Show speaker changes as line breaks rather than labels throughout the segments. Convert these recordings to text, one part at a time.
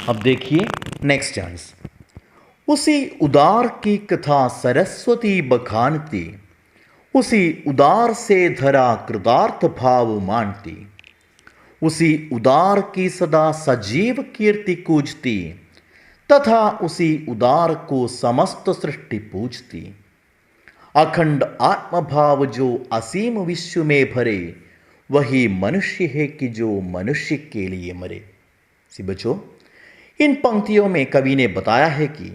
अब देखिए next chance. उसी उदार की कथा सरस्वती बखानती, उसी उदार से धरा कृतार्थ भाव मानती, उसी उदार की सदा सजीव कीर्ति कूजती, तथा उसी उदार को समस्त सृष्टि पूजती। अखंड आत्मभाव जो असीम विश्व में भरे, वही मनुष्य है कि जो मनुष्य के लिए मरे। सी बच्चों, इन पंक्तियों में कवि ने बताया है कि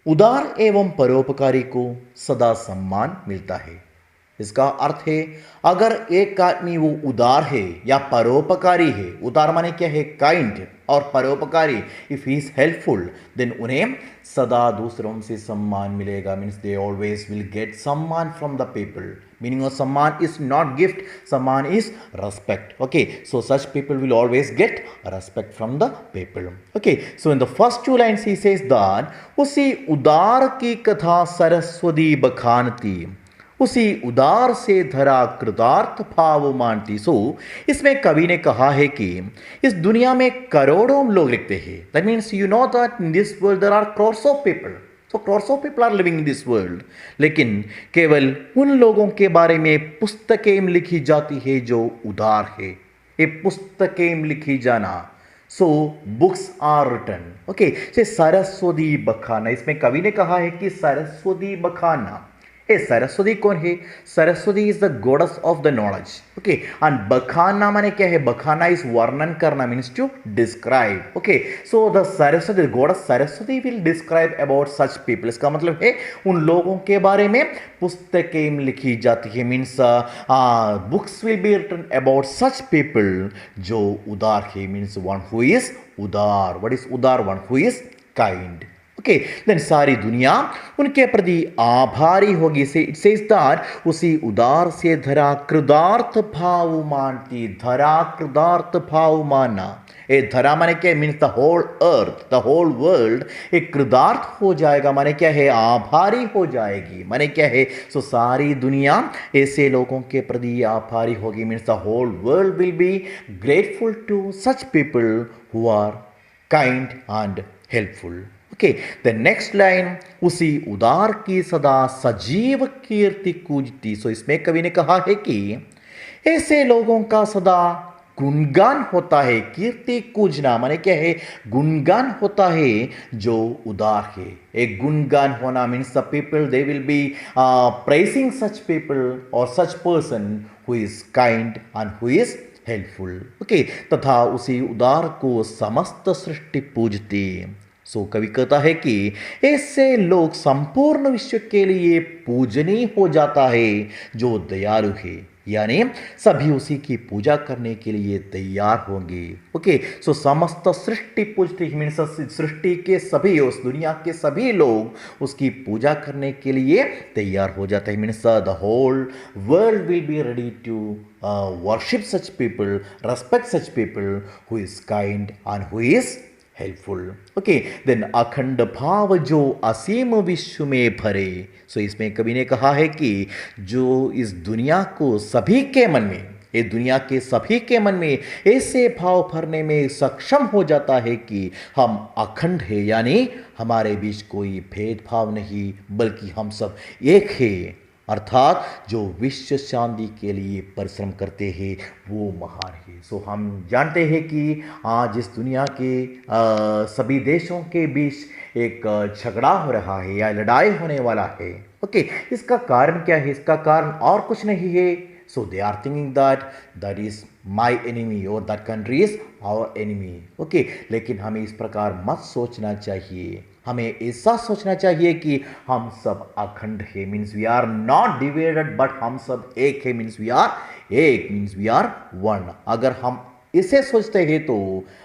उदार एवं परोपकारी को सदा सम्मान मिलता है। इसका अर्थ है अगर एक आदमी वो उदार है या परोपकारी है, उदार माने क्या है, काइंड, और परोपकारी if he is helpful, then उन्हें सदा दूसरों से सम्मान मिलेगा। Means they always will get samman from the people. Meaning of samman is not gift, samman is respect. Okay, so such people will always get respect from the people. Okay, so in the first two lines he says that उसी उदार की कथा सरस्वती बखानती, उसी उदार से धरा कृतार्थ भाव मानती। सो इसमें कवि ने कहा है कि इस दुनिया में करोड़ों लोग लिखते हैं। That means you know that in this world there are crores of people. So crores of people are living in this world. लेकिन केवल उन लोगों के बारे में पुस्तकें लिखी जाती है जो उदार है। ये पुस्तकें लिखी जाना, so books are written. Okay, से सरस्वती बखाना, इसमें कवि ने कहा है कि सरस्वती बखाना। ए सरस्वती कौन है? Saraswati is the goddess of the knowledge. Okay, and बखाना माने क्या है? बखाना इज वर्णन करना, means to describe. Okay, so the Saraswati goddess Saraswati will describe about such people. इसका मतलब है उन लोगों के बारे में पुस्तकें लिखी जाती है। Means books will be written about such people जो उदार है। मीन्स वन हु इज उदार। व्हाट इज उदार? One who is kind. Okay, then सारी दुनिया उनके प्रति आभारी होगी। से इट सेज दैट उसी उदार से धरा कृतार्थ भाव मानती। धरा कृतार्थ भाव मानना, ए धरा माने क्या? Means the whole earth, the whole world एक कृतार्थ हो जाएगा। माने क्या है? आभारी हो जाएगी। माने क्या है? सो सारी दुनिया ऐसे लोगों के प्रति आभारी होगी। Means the whole world will be grateful to such people who are kind and helpful. Okay, the next line, उसी उदार की सदा सजीव कीर्ति कूजती। सो इसमें कवि ने कहा है कि ऐसे लोगों का सदा गुणगान होता है। कीर्ति कूजना माने क्या है? गुणगान होता है जो उदार है। एक गुणगान होना means the people they will be praising such people और such person who is kind and who is helpful. Okay, तथा उसी उदार को समस्त सृष्टि पूजती। सो कवि कहता है कि ऐसे लोग संपूर्ण विश्व के लिए पूजनीय हो जाता है जो दयालु है। यानी सभी उसी की पूजा करने के लिए तैयार होंगे। ओके, सो समस्त सृष्टि पूजती मीन्स सृष्टि के सभी, उस दुनिया के सभी लोग उसकी पूजा करने के लिए तैयार हो जाते हैं। Means the whole world will be ready to worship such people, respect such people who is kind and who is helpful. Okay, then अखंड भाव जो असीम विश्व में भरे। सो इसमें कवि ने कहा है कि जो इस दुनिया को सभी के मन में, ये दुनिया के सभी के मन में ऐसे भाव भरने में सक्षम हो जाता है कि हम अखंड है। यानी हमारे बीच कोई भेदभाव नहीं, बल्कि हम सब एक है। अर्थात जो विश्व शांति के लिए परिश्रम करते हैं वो महान है। सो हम जानते हैं कि आज इस दुनिया के सभी देशों के बीच एक झगड़ा हो रहा है या लड़ाई होने वाला है। ओके, इसका कारण क्या है? इसका कारण और कुछ नहीं है। So they are thinking that is my enemy और that country is our enemy. Okay, लेकिन हमें इस प्रकार मत सोचना चाहिए। हमें ऐसा सोचना चाहिए कि हम सब अखंड है। Means we are not divided, but हम सब एक है। मीन्स वी आर एक, मीन्स वी आर वन। अगर हम इसे सोचते हैं तो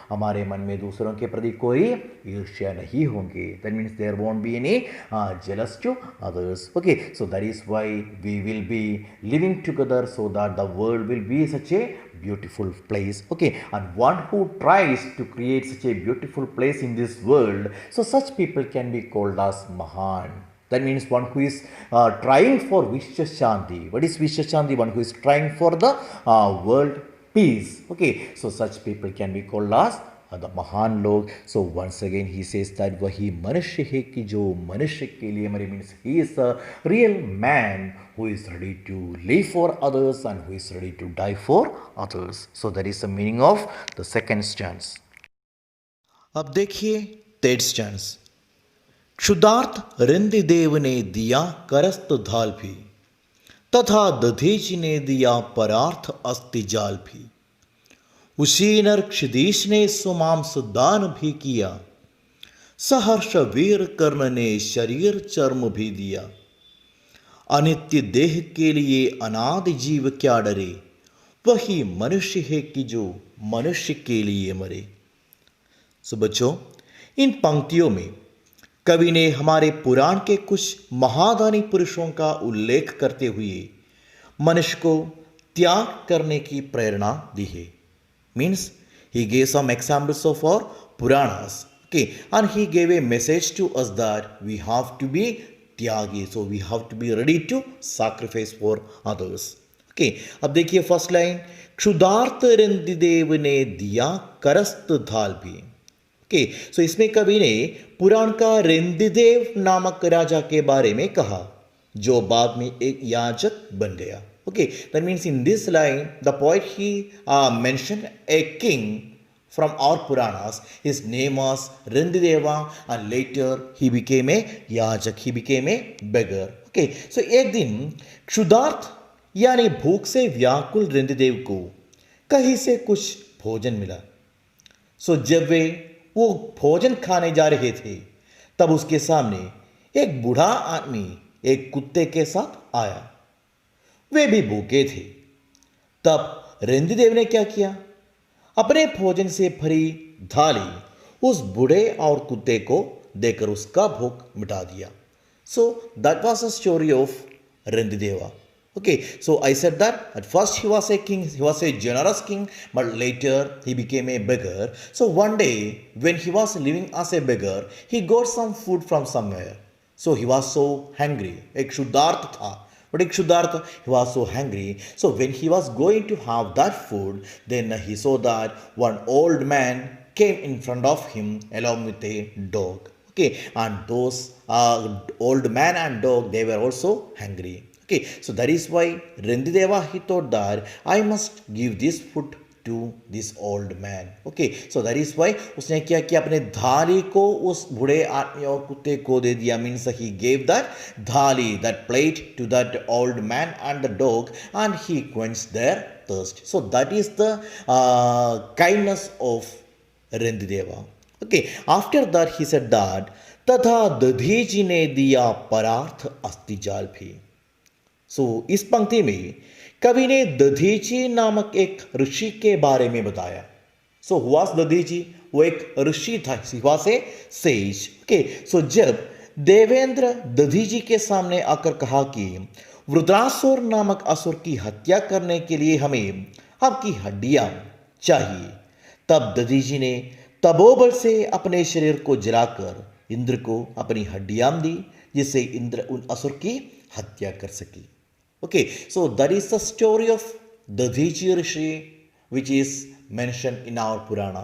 हमारे मन में दूसरों के प्रति कोई ईर्ष्या नहीं होंगे। That means there won't be any jealous to others. Okay, so that is why we will be living together so that the world will be such a beautiful place. Okay, and one who tries to create such a beautiful place in this world, so such people can be called as Mahan. That means one who is trying for Vishwa Shanti. What is Vishwa Shanti? One who is trying for the world peace. Okay, so such people can be called as the महान लोग. So once again he says that वही मनुष्य है कि जो मनुष्य के लिए मरे, means he is a real man who is ready to live for others and who is ready to die for others. So that is the meaning of the second stanza. अब देखिए third stanza. क्षुधार्त रिंदिदेव ने दिया करस्त धाल भी, तथा दधीच ने दिया परार्थ अस्ति जाल भी. उसी नर क्षिदीश ने सुमांस दान भी किया, सहर्ष वीर कर्ण ने शरीर चर्म भी दिया. अनित्य देह के लिए अनादि जीव क्या डरे, वही मनुष्य है कि जो मनुष्य के लिए मरे. सो बच्चों, इन पंक्तियों में कवि ने हमारे पुराण के कुछ महादानी पुरुषों का उल्लेख करते हुए मनुष्य को त्याग करने की प्रेरणा दी है. Means he gave some examples of our Puranas. Okay, and he gave a message to us that we have to be tyagi, so we have to be ready to sacrifice for others. Okay, अब देखिए first line, क्षुधार्त रिंदिदेव ने दिया करस्त धाल भी. Okay, सो इसमें कवि ने पुराण का रिंदिदेव नामक राजा के बारे में कहा जो बाद में एक याजक बन गया. Okay, that means in this line, the poet he mentioned a king from our Puranas. His name was Rindideva, and later he became a yajak. He became a beggar. Okay, so एक दिन क्षुधार्त यानी भूख से व्याकुल रिंदिदेव को कहीं से कुछ भोजन मिला. सो जब वो भोजन खाने जा रहे थे तब उसके सामने एक बूढ़ा आदमी एक कुत्ते के साथ आया. वे भी भूखे थे. तब रिंदिदेव ने क्या किया, अपने भोजन से भरी थाली उस बूढ़े और कुत्ते को देकर उसका भूख मिटा दिया. So that was the story of Rantideva. Okay, so I said that at first he was a king, he was a generous king, but later he became a beggar. So one day when he was living as a beggar, he got some food from somewhere. So he was so hungry. एक क्षुधार्त था. But एक क्षुधार्त, he was so hungry. So when he was going to have that food, then he saw that one old man came in front of him along with a dog. Okay, and those old man and dog, they were also hungry. Okay, so that is why Rindideva he thought that I must give this food to this old man. Okay, so that is why उसने क्या किया, अपने थाली को उस बूढ़े आदमी और कुत्ते को दे दिया. Means he gave that थाली, that plate to that old man and the dog, and he quenched their thirst. So that is the kindness of Rindideva. Okay, after that he said that तथा दधीचि ने दिया परार्थ अस्ति जाल भी. सो इस पंक्ति में कवि ने दधीचि नामक एक ऋषि के बारे में बताया. सो हु वाज दधीचि, वो एक ऋषि था. He was a sage. Okay, so जब देवेंद्र दधीचि के सामने आकर कहा कि वृत्रासुर नामक असुर की हत्या करने के लिए हमें आपकी हड्डियां चाहिए, तब दधीचि ने तपोबल से अपने शरीर को जलाकर इंद्र को अपनी हड्डियां दी, जिससे इंद्र उन असुर की हत्या कर सकी. Okay, so that is the story of Dadhichi Rishi, which is mentioned in our Purana.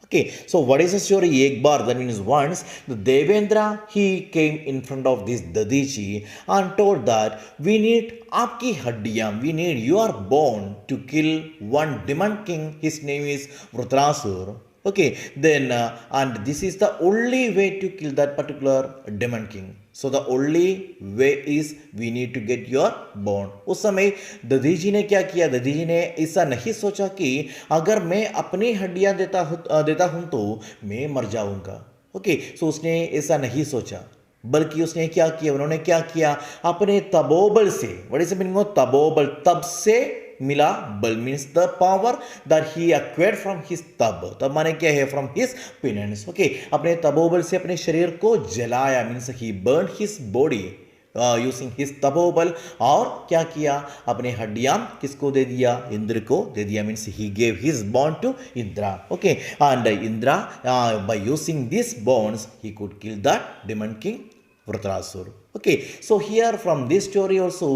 Okay, so what is the story? Ek bar, that means once the Devendra he came in front of this Dadhichi and told that we need aapki haddiyam, we need your bone to kill one demon king. His name is Vritrasur. Okay, then and this is the only way to kill that particular demon king. So the only way is we need to get your bone. उस समय दधीचि ने क्या किया, दधीचि ने ऐसा नहीं सोचा कि अगर मैं अपनी हड्डियां देता हूं तो मैं मर जाऊंगा. ओके, सो उसने ऐसा नहीं सोचा, बल्कि उसने क्या किया, उन्होंने क्या किया, अपने तपोबल से, what is the meaning of tapobal, तब से मिला. Bal means the power that he acquired from his tap माने क्या है, फ्रॉम हिज पेनेंस. ओके, अपने तपोबल से अपने शरीर को जलाया. Means he burn his body using his tapobal. और क्या किया, अपने हड्डियां किसको दे दिया, इंद्र को दे दिया. Means he gave his bone to Indra. Okay, and Indra by using this bones he could kill the demon king Vritrasur. Okay, so here from this story also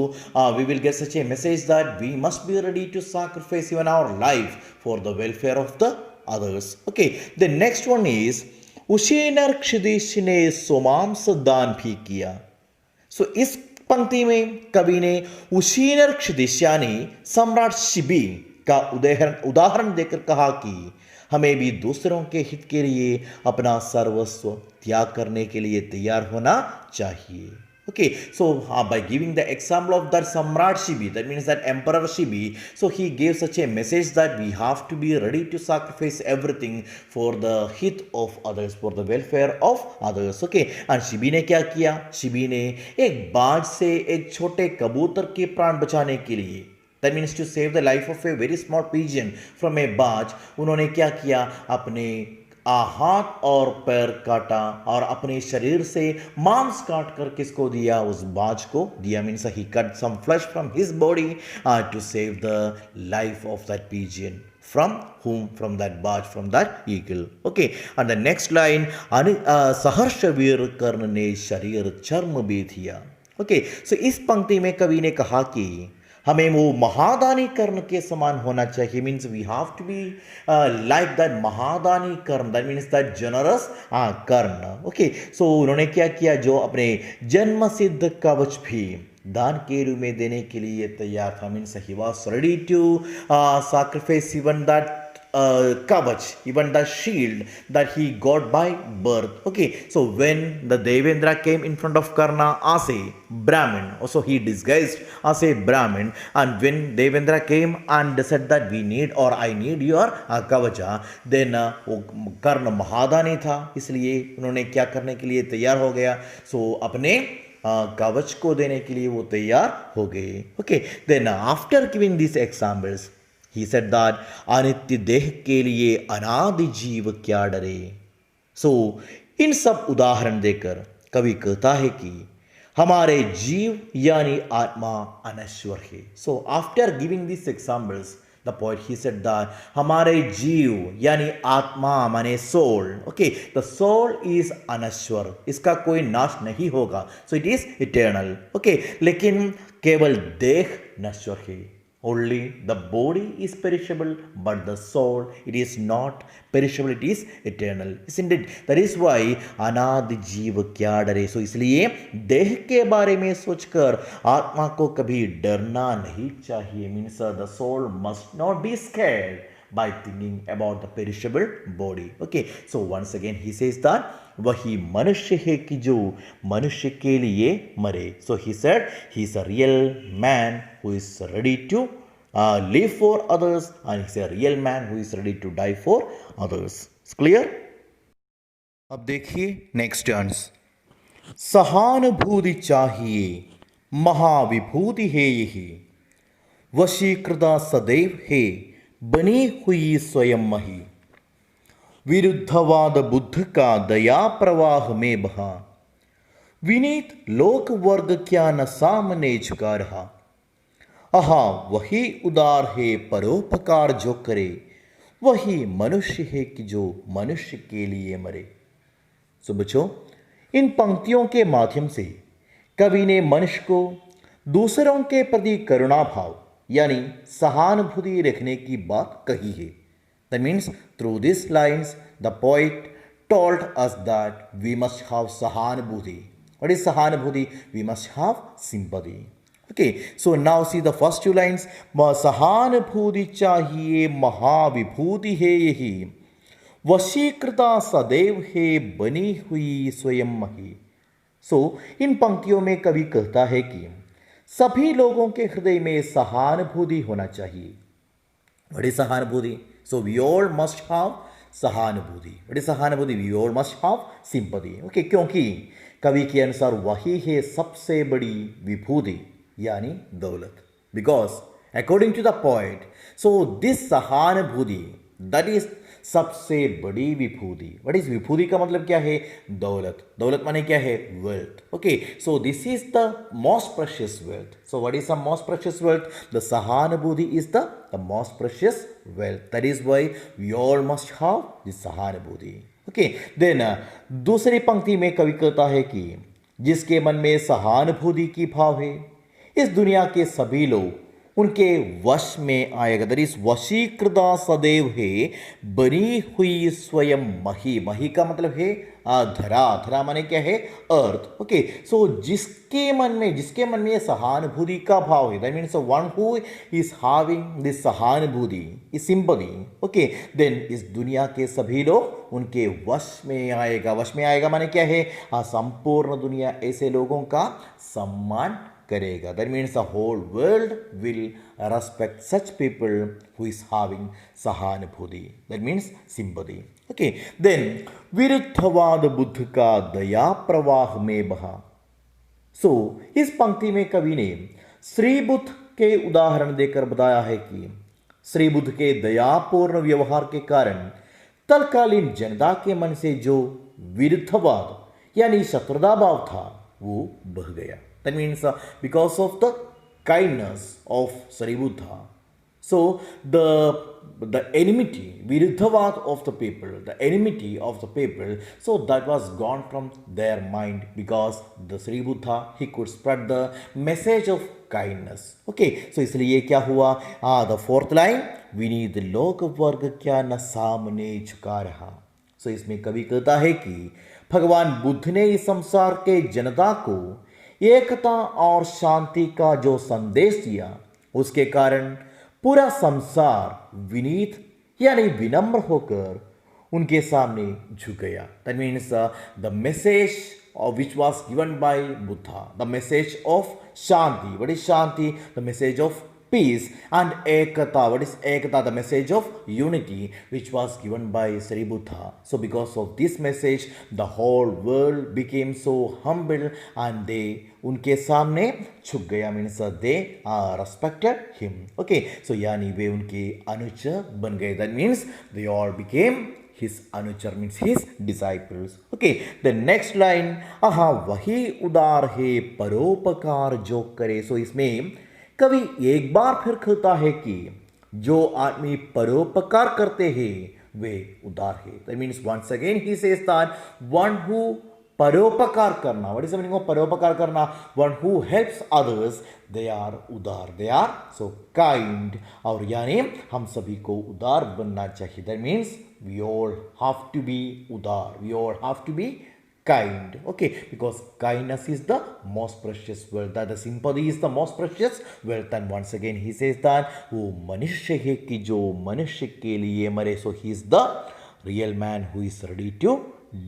we will get such a message that we must be ready to sacrifice even our life for the welfare of the others. Okay, the next one is Ushinar क्षिदिश ने सोमांस दान भी किया. सो इस पंक्ति में कवि ने उशीनर क्षिदिश यानी सम्राट शिबी का उदाहरण देकर कहा कि हमें भी दूसरों के हित के लिए अपना सर्वस्व त्याग करने के लिए तैयार होना चाहिए. Okay, so by giving the example of that Samrat Shibi, that means that Emperor Shibi, so he gave such a message that we have to be ready to sacrifice everything for the hit of others, for the welfare of others. Okay, and Shibi ने क्या किया? Shibi ने एक बाज से एक छोटे कबूतर के प्राण बचाने के लिए, that means to save the life of a very small pigeon from a बाज, उन्होंने क्या किया? अपने हाथ और पैर काटा और अपने शरीर से मांस काट कर किसको दिया? उस बाज को दिया. Means he cut some flesh from his body to save the life of that pigeon. From whom? From that barge, from that eagle. Okay, and the next line, सहर्ष वीर कर्ण ने शरीर चर्म बेधिया. Okay, so इस पंक्ति में कवि ने कहा कि हमें वो महादानी कर्ण के समान होना चाहिए. Means we have to be like that mahadani Karna, that means that generous Karna. Okay, so उन्होंने क्या किया? जो अपने जन्म सिद्ध कवच भी दान के रूप में देने के लिए तैयार था. Means he was ready to sacrifice even that kavach, even the shield that he got by birth. Okay, so when the Devendra came in front of Karna as a Brahmin, also he disguised as a Brahmin, and when Devendra came and said that we need or I need your kavacha, then Karna महादानी था, इसलिए उन्होंने क्या करने के लिए तैयार हो गया? सो अपने कवच को देने के लिए वो तैयार हो गए. Okay, then after giving this examples he said that अनित्य देह के लिए अनादि जीव क्या डरे. सो इन सब उदाहरण देकर कवि कहता है कि हमारे जीव यानी आत्मा अनश्वर है. So after giving this examples the poet he said that हमारे जीव यानी आत्मा माने soul. Okay, the soul is अनश्वर, इसका कोई नाश नहीं होगा. So it is eternal. Okay, लेकिन केवल देह नश्वर है. Only the body is perishable, but the soul, it is not perishable, it is eternal. Isn't it? That is why अनादि जीव क्या डरे. सो इसलिए देह के बारे में सोचकर आत्मा को कभी डरना नहीं चाहिए. Means the soul must not be scared by thinking about the perishable body. Okay, so once again he says that वही मनुष्य है कि जो मनुष्य के लिए मरे. So he said he is a real man who is ready to live for others, and he is a real man who is ready to die for others. It's clear? अब देखिए नेक्स्ट चांस. सहानुभूति चाहिए महाविभूति है यही, वशीकृता सदैव है बनी हुई स्वयं मही. विरुद्धवाद बुद्ध का दया प्रवाह में बहा, विनीत लोक वर्ग क्या न सामने झुका रहा. आहा वही उदार है परोपकार जो करे, वही मनुष्य है कि जो मनुष्य के लिए मरे. सो बच्चों, इन पंक्तियों के माध्यम से कवि ने मनुष्य को दूसरों के प्रति करुणा भाव यानी सहानुभूति रखने की बात कही है. That means through this lines the poet told us that we must have सहानुभूति. व्हाट इज सहानुभूति? We must have sympathy. Okay, so now see the first two lines. सहानुभूति चाहिए महाविभूति है यही, वशीकृता सदैव है बनी हुई स्वयं मही. सो इन पंक्तियों में कवि कहता है कि सभी लोगों के हृदय में सहानुभूति होना चाहिए. व्हाट इज सहानुभूति? So we all must have सहानुभूति. व्हाट इज सहानुभूति? We all must have sympathy. Okay, क्योंकि कवि के अनुसार वही है सबसे बड़ी विभूति यानी दौलत. Because according to the poet, so this सहानुभूति दैट इज सबसे बड़ी विभूति. व्हाट इज विभूति का मतलब क्या है? दौलत. दौलत माने क्या है? Wealth. Okay, so this is the most precious wealth. So what is the most precious wealth? The sahanubhuti is the most precious wealth. That is why we all must have this sahanubhuti. Okay, then दूसरी पंक्ति में कवि कहता है कि जिसके मन में सहानुभूति की भाव है, इस दुनिया के सभी लोग उनके वश में आएगा। दैट इज वशीकृता सदैव है, बनी हुई स्वयं मही। मही का मतलब है धरा। धरा माने क्या है? अर्थ। ओके, सो जिसके मन में सहानुभूति का भाव है, that means one who is having this सहानुभूति, इस सिंपैथी, ओके, देन इस दुनिया के सभी लोग उनके वश में आएगा। वश में आएगा माने क्या है? संपूर्ण दुनिया ऐसे लोगों का सम्मान करेगा। That means the whole world will respect such people who is having sahanubhuti, that means sympathy. Okay, then विरुद्धवाद बुद्ध का दया प्रवाह में बहा। सो इस पंक्ति में कवि ने श्री बुद्ध के उदाहरण देकर बताया है कि श्री बुद्ध के दयापूर्ण व्यवहार के कारण तत्कालीन जनता के मन से जो विरुद्धवाद यानी शत्रुता भाव था वो बह गया। That means because of the kindness of Sri Buddha. So the enmity, viruddhavad of the people, the enmity of the people, so that was gone from their mind because the Sri Buddha, he could spread the message of kindness. Okay, so इसलिए क्या हुआ? The fourth line, Vineet लोक वर्ग क्या न सामने झुका रहा। So इसमें कवि कहता है कि भगवान बुद्ध ने इस संसार के जनता को एकता और शांति का जो संदेश दिया, उसके कारण पूरा संसार विनीत यानी विनम्र होकर उनके सामने झुक गया। That means the message which was given by Buddha, the message of Shanti. What is Shanti? The message of peace. And Ekata. What is Ekata? The message of unity, which was given by Sri Buddha. So because of this message, the whole world became so humble and they उनके सामने झुक गया। Means they respected him. Okay, so यानी वे उनके अनुचर बन गए। That means they all became his अनुचर, means his disciples. Okay, the next line, वही उदार है परोपकार जो करे। सो इसमें कवि एक बार फिर कहता है कि जो आदमी परोपकार करते हैं वे उदार है। That means once again he says that one who परोपकार करना, what is the meaning of परोपकार करना? One who helps others, they are उदार, दे आर सो काइंड। और यानी हम सभी को उदार बनना चाहिए। That means we all have to be udar, we all have to be kind. Okay, because kindness is the most precious wealth, that the sympathy is the most precious wealth. And once again he says that वो मनुष्य है कि जो मनुष्य के लिए मरे, so he is the real man who is ready to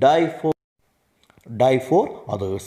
die for others.